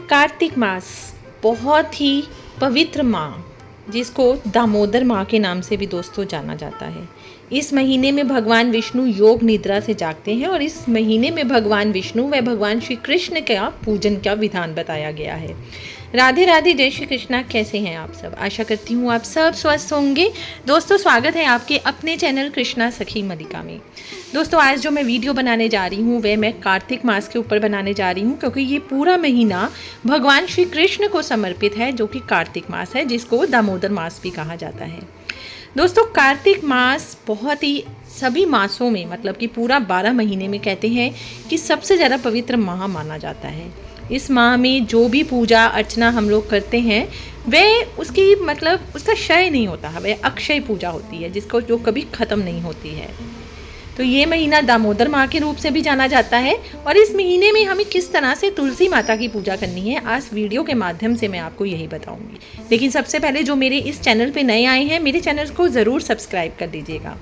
कार्तिक मास बहुत ही पवित्र माह, जिसको दामोदर माह के नाम से भी दोस्तों जाना जाता है। इस महीने में भगवान विष्णु योग निद्रा से जागते हैं और इस महीने में भगवान विष्णु व भगवान श्री कृष्ण का पूजन का विधान बताया गया है। राधे राधे, जय श्री कृष्णा। कैसे हैं आप सब? आशा करती हूँ आप सब स्वस्थ होंगे। दोस्तों, स्वागत है आपके अपने चैनल कृष्णा सखी मलिका में। दोस्तों, आज जो मैं वीडियो बनाने जा रही हूँ वह मैं कार्तिक मास के ऊपर बनाने जा रही हूँ, क्योंकि ये पूरा महीना भगवान श्री कृष्ण को समर्पित है, जो कि कार्तिक मास है, जिसको दामोदर मास भी कहा जाता है। दोस्तों, कार्तिक मास बहुत ही सभी मासों में, मतलब कि पूरा 12 महीने में कहते हैं कि सबसे ज़्यादा पवित्र माह माना जाता है। इस माह में जो भी पूजा अर्चना हम लोग करते हैं वह उसकी मतलब उसका क्षय नहीं होता है, वह अक्षय पूजा होती है, जिसको जो कभी ख़त्म नहीं होती है। तो ये महीना दामोदर माह के रूप से भी जाना जाता है। और इस महीने में हमें किस तरह से तुलसी माता की पूजा करनी है, आज वीडियो के माध्यम से मैं आपको यही बताऊंगी। लेकिन सबसे पहले जो मेरे इस चैनल पे नए आए हैं, मेरे चैनल को ज़रूर सब्सक्राइब कर लीजिएगा।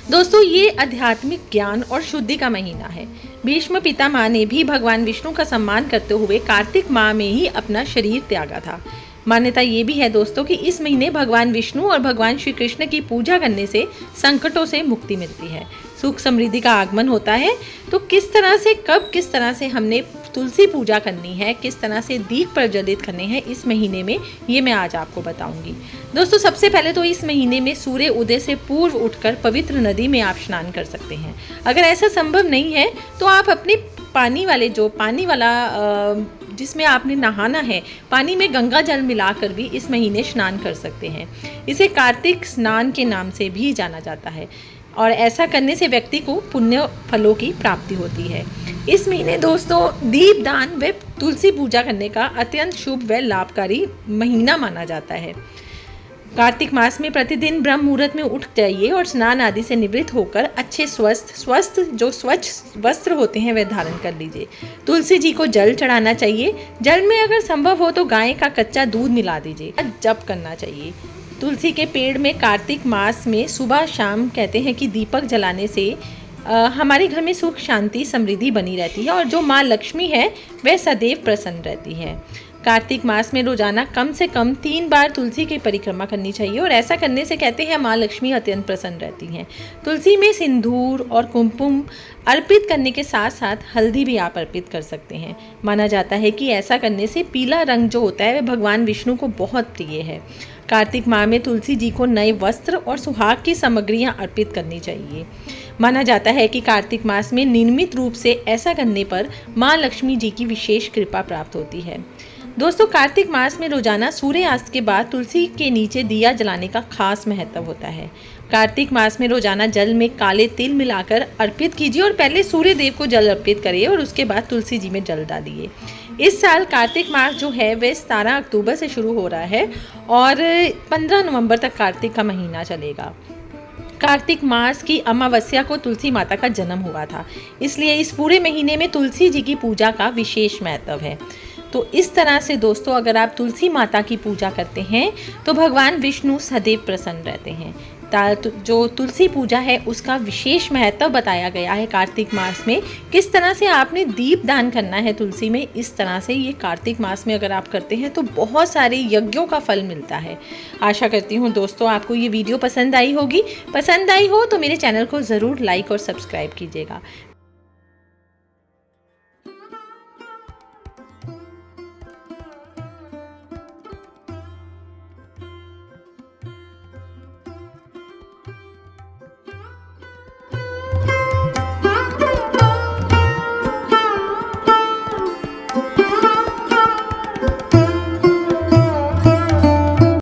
दोस्तों, ये आध्यात्मिक ज्ञान और शुद्धि का महीना है। भीष्म पितामह ने भी भगवान विष्णु का सम्मान करते हुए कार्तिक माह में ही अपना शरीर त्यागा था। मान्यता ये भी है दोस्तों कि इस महीने भगवान विष्णु और भगवान श्री कृष्ण की पूजा करने से संकटों से मुक्ति मिलती है, सुख समृद्धि का आगमन होता है। तो किस तरह से, कब, किस तरह से हमने तुलसी पूजा करनी है, किस तरह से दीप प्रज्वलित करने हैं इस महीने में, ये मैं आज आपको बताऊंगी। दोस्तों, सबसे पहले तो इस महीने में सूर्य उदय से पूर्व उठकर पवित्र नदी में आप स्नान कर सकते हैं। अगर ऐसा संभव नहीं है तो आप अपने पानी वाला जिसमें आपने नहाना है, पानी में गंगा जल मिलाकर भी इस महीने स्नान कर सकते हैं। इसे कार्तिक स्नान के नाम से भी जाना जाता है और ऐसा करने से व्यक्ति को पुण्य फलों की प्राप्ति होती है। इस महीने दोस्तों दीप दान व तुलसी पूजा करने का अत्यंत शुभ व लाभकारी महीना माना जाता है। कार्तिक मास में प्रतिदिन ब्रह्म मुहूर्त में उठ जाइए और स्नान आदि से निवृत्त होकर अच्छे स्वच्छ वस्त्र होते हैं वह धारण कर लीजिए। तुलसी जी को जल चढ़ाना चाहिए। जल में अगर संभव हो तो गाय का कच्चा दूध मिला दीजिए। जप करना चाहिए। तुलसी के पेड़ में कार्तिक मास में सुबह शाम कहते हैं कि दीपक जलाने से हमारे घर में सुख शांति समृद्धि बनी रहती है और जो माँ लक्ष्मी है वह सदैव प्रसन्न रहती है। कार्तिक मास में रोजाना कम से कम 3 बार तुलसी की परिक्रमा करनी चाहिए और ऐसा करने से कहते हैं माँ लक्ष्मी अत्यंत प्रसन्न रहती हैं। तुलसी में सिंदूर और कुमकुम अर्पित करने के साथ साथ हल्दी भी आप अर्पित कर सकते हैं। माना जाता है कि ऐसा करने से पीला रंग जो होता है वह भगवान विष्णु को बहुत प्रिय है। कार्तिक माह में तुलसी जी को नए वस्त्र और सुहाग की सामग्रियाँ अर्पित करनी चाहिए। माना जाता है कि कार्तिक मास में नियमित रूप से ऐसा करने पर माँ लक्ष्मी जी की विशेष कृपा प्राप्त होती है। दोस्तों, कार्तिक मास में रोजाना सूर्यास्त के बाद तुलसी के नीचे दिया जलाने का खास महत्व होता है। कार्तिक मास में रोजाना जल में काले तिल मिलाकर अर्पित कीजिए और पहले सूर्य देव को जल अर्पित करिए और उसके बाद तुलसी जी में जल डालिए। इस साल कार्तिक मास जो है वह 17 अक्टूबर से शुरू हो रहा है और 15 नवंबर तक कार्तिक का महीना चलेगा। कार्तिक मास की अमावस्या को तुलसी माता का जन्म हुआ था, इसलिए इस पूरे महीने में तुलसी जी की पूजा का विशेष महत्व है। तो इस तरह से दोस्तों, अगर आप तुलसी माता की पूजा करते हैं तो भगवान विष्णु सदैव प्रसन्न रहते हैं। जो तुलसी पूजा है उसका विशेष महत्व बताया गया है कार्तिक मास में। किस तरह से आपने दीप दान करना है तुलसी में, इस तरह से ये कार्तिक मास में अगर आप करते हैं तो बहुत सारे यज्ञों का फल मिलता है। आशा करती हूँ दोस्तों आपको ये वीडियो पसंद आई होगी। पसंद आई हो तो मेरे चैनल को ज़रूर लाइक और सब्सक्राइब कीजिएगा।